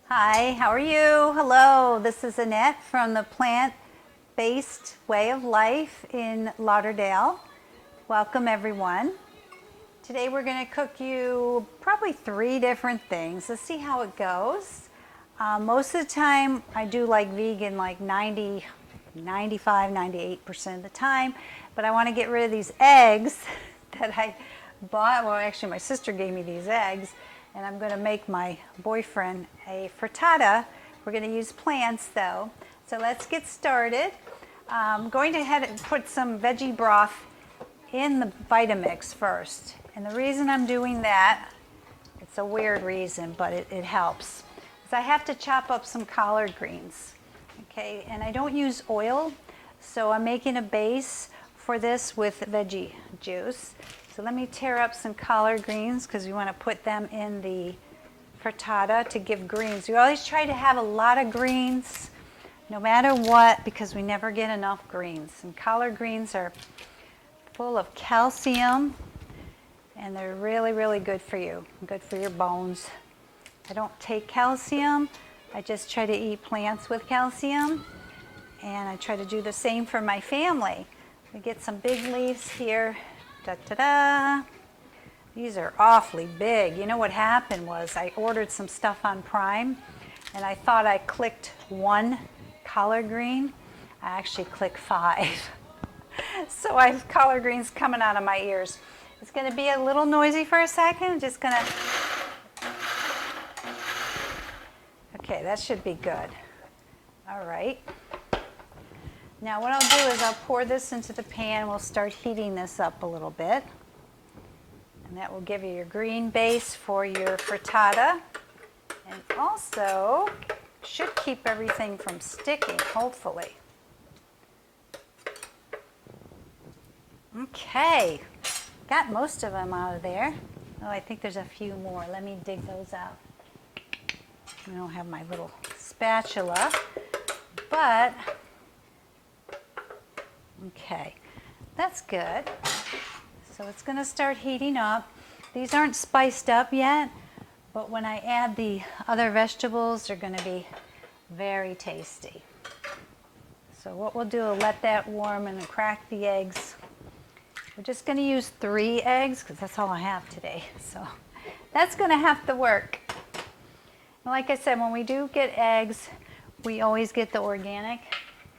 Hi, how are you? Hello, this is Annette from the Plant-Based Way of Life in Lauderdale. Welcome everyone. Today we're going to cook you probably 3 different things. Let's see how it goes. Most of the time I do like vegan like 90, 95, 98% of the time, but I want to get rid of these eggs that I bought. Well, actually my sister gave me these eggs, and I'm going to make my boyfriend a frittata. We're going to use plants though. So let's get started. I'm going to head and put some veggie broth in the Vitamix first. And the reason I'm doing that, it's a weird reason, but it helps, is I have to chop up some collard greens. Okay, and I don't use oil, so I'm making a base for this with veggie juice. So let me tear up some collard greens because we want to put them in the frittata to give greens. We always try to have a lot of greens no matter what because we never get enough greens. And collard greens are full of calcium and they're really, really good for you, good for your bones. I don't take calcium. I just try to eat plants with calcium, and I try to do the same for my family. We get some big leaves here. Da-da-da. These are awfully big. You know what happened was I ordered some stuff on Prime, and I thought I clicked 1 collard green. I actually clicked 5. So I have collard greens coming out of my ears. It's going to be a little noisy for a second. I'm just going to... Okay, that should be good. All right. Now what I'll do is I'll pour this into the pan. We'll start heating this up a little bit. And that will give you your green base for your frittata. And also should keep everything from sticking, hopefully. Okay, got most of them out of there. Oh, I think there's a few more. Let me dig those out. I don't have my little spatula, but okay, that's good. So it's going to start heating up. These aren't spiced up yet, but when I add the other vegetables, they're going to be very tasty. So what we'll do is let that warm and crack the eggs. We're just going to use 3 eggs because that's all I have today. So that's going to have to work. Like I said, when we do get eggs, we always get the organic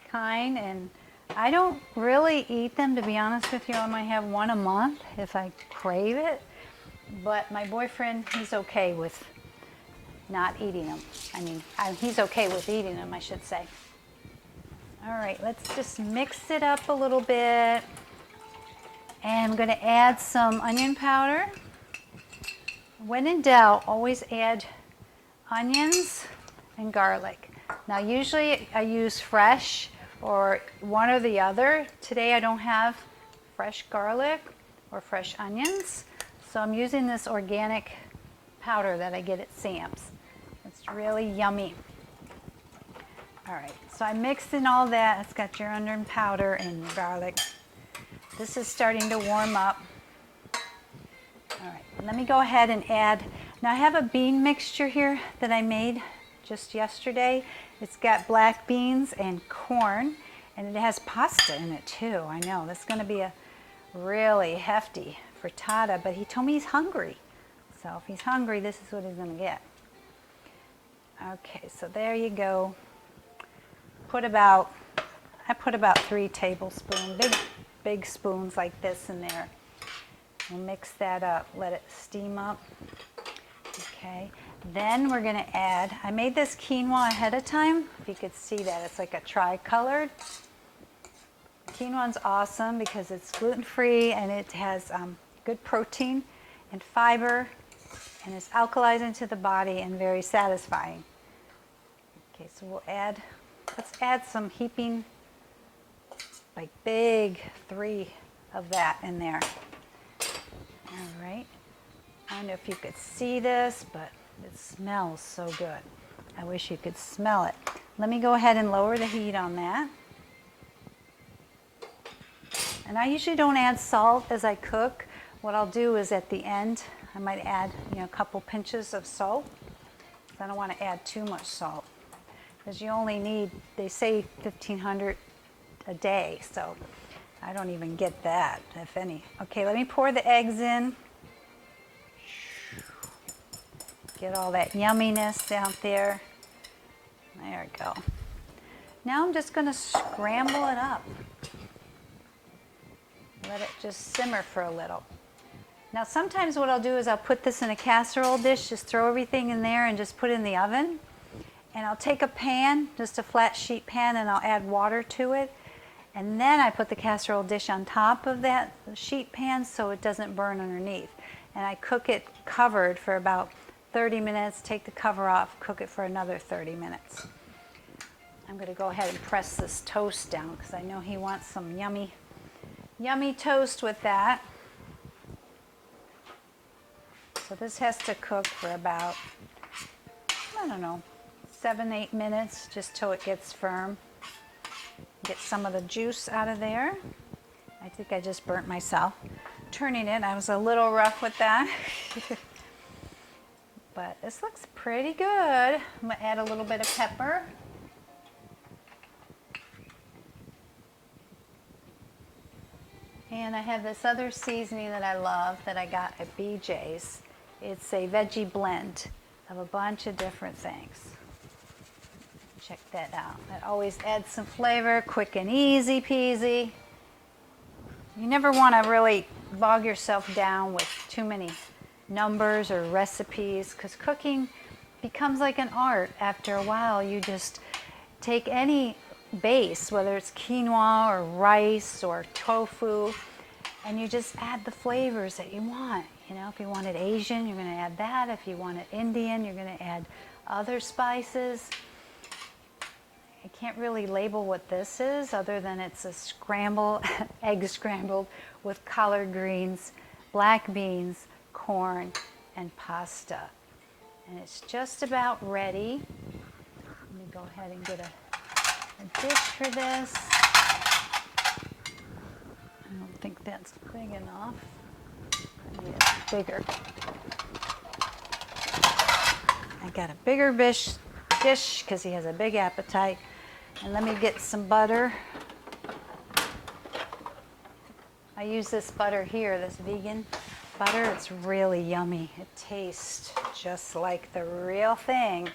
kind, and I don't really eat them, to be honest with you. I might have 1 a month if I crave it, but my boyfriend, he's okay with not eating them. He's okay with eating them, I should say. All right, let's just mix it up a little bit, and I'm going to add some onion powder. When in doubt, always add onions and garlic. Now usually I use fresh or one or the other. Today I don't have fresh garlic or fresh onions, so I'm using this organic powder that I get at Sam's. It's really yummy. All right, so I mixed in all that. It's got your onion powder and your garlic. This is starting to warm up. All right, let me go ahead and add. Now I have a bean mixture here that I made just yesterday. It's got black beans and corn, and it has pasta in it too. I know, that's going to be a really hefty frittata, but he told me he's hungry. So if he's hungry, this is what he's going to get. Okay, so there you go. I put about 3 tablespoons, big spoons like this in there. We'll mix that up, let it steam up. Okay, then we're going to add, I made this quinoa ahead of time. If you could see that, it's like a tri-colored. Quinoa's awesome because it's gluten-free and it has good protein and fiber, and it's alkalizing to the body and very satisfying. Okay, so let's add some heaping, like big 3 of that in there. All right. I don't know if you could see this, but it smells so good. I wish you could smell it. Let me go ahead and lower the heat on that. And I usually don't add salt as I cook. What I'll do is at the end, I might add a couple pinches of salt. because I don't want to add too much salt. Because you only need, they say 1,500 a day, so I don't even get that, if any. Okay, let me pour the eggs in. Get all that yumminess out there. There we go. Now I'm just going to scramble it up. Let it just simmer for a little. Now sometimes what I'll do is I'll put this in a casserole dish, just throw everything in there and just put it in the oven. And I'll take a pan, just a flat sheet pan, and I'll add water to it. And then I put the casserole dish on top of that sheet pan so it doesn't burn underneath. And I cook it covered for about 30 minutes, take the cover off, cook it for another 30 minutes. I'm going to go ahead and press this toast down because I know he wants some yummy, yummy toast with that. So this has to cook for about, I don't know, 7-8 minutes, just till it gets firm. Get some of the juice out of there. I think I just burnt myself turning it. I was a little rough with that. But this looks pretty good. I'm going to add a little bit of pepper. And I have this other seasoning that I love that I got at BJ's. It's a veggie blend of a bunch of different things. Check that out. That always adds some flavor, quick and easy peasy. You never want to really bog yourself down with too many numbers or recipes because cooking becomes like an art. After a while, you just take any base, whether it's quinoa or rice or tofu, and you just add the flavors that you want. You know, if you wanted Asian, you're going to add that. If you wanted Indian, you're going to add other spices. I can't really label what this is other than it's a scramble, egg scrambled with collard greens, black beans, corn, and pasta. And it's just about ready. Let me go ahead and get a dish for this. I don't think that's big enough. I need it bigger. I got a bigger dish because he has a big appetite. And let me get some butter. I use this butter here, this vegan butter. It's really yummy. It tastes just like the real thing.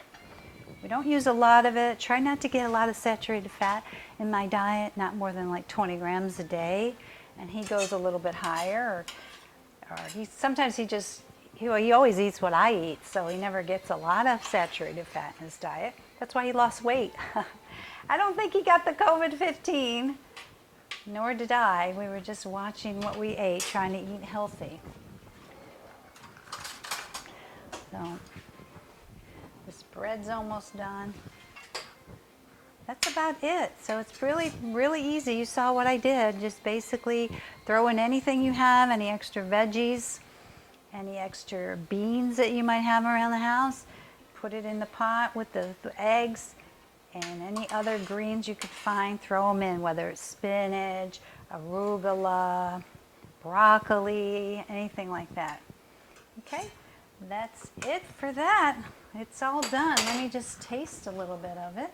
We don't use a lot of it. Try not to get a lot of saturated fat in my diet, not more than like 20 grams a day. And he goes a little bit higher. Or sometimes he always eats what I eat, so he never gets a lot of saturated fat in his diet. That's why he lost weight. I don't think he got the COVID-15, nor did I. We were just watching what we ate, trying to eat healthy. So this bread's almost done. That's about it. So it's really, really easy. You saw what I did. Just basically throw in anything you have, any extra veggies, any extra beans that you might have around the house. Put it in the pot with the eggs and any other greens you could find. Throw them in, whether it's spinach, arugula, broccoli, anything like that. Okay, that's it for that. It's all done. Let me just taste a little bit of it.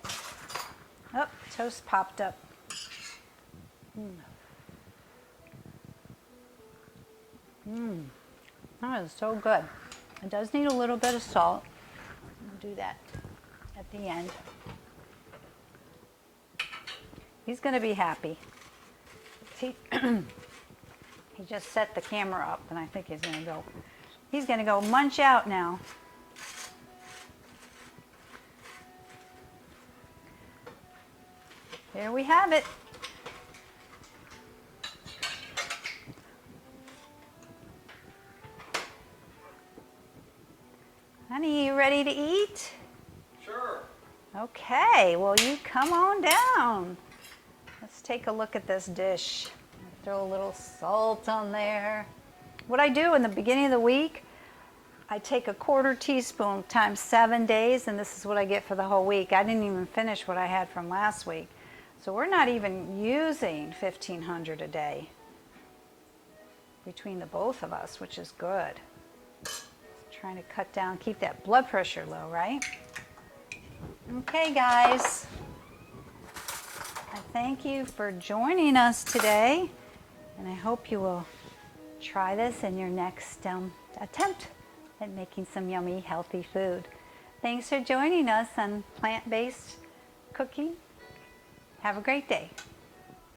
Oh, toast popped up. That is so good. It does need a little bit of salt. I'll do that at the end. He's going to be happy. He just set the camera up, and I think he's going to go munch out now. There we have it. Honey, you ready to eat? Sure. Okay, well you come on down. Let's take a look at this dish. Throw a little salt on there. What I do in the beginning of the week, I take a 1/4 teaspoon times 7 days, and this is what I get for the whole week. I didn't even finish what I had from last week. So we're not even using 1,500 a day between the both of us, which is good. Let's Trying to cut down, keep that blood pressure low, right? Okay, guys. I thank you for joining us today, and I hope you will try this in your next attempt at making some yummy, healthy food. Thanks for joining us on plant-based cooking. Have a great day.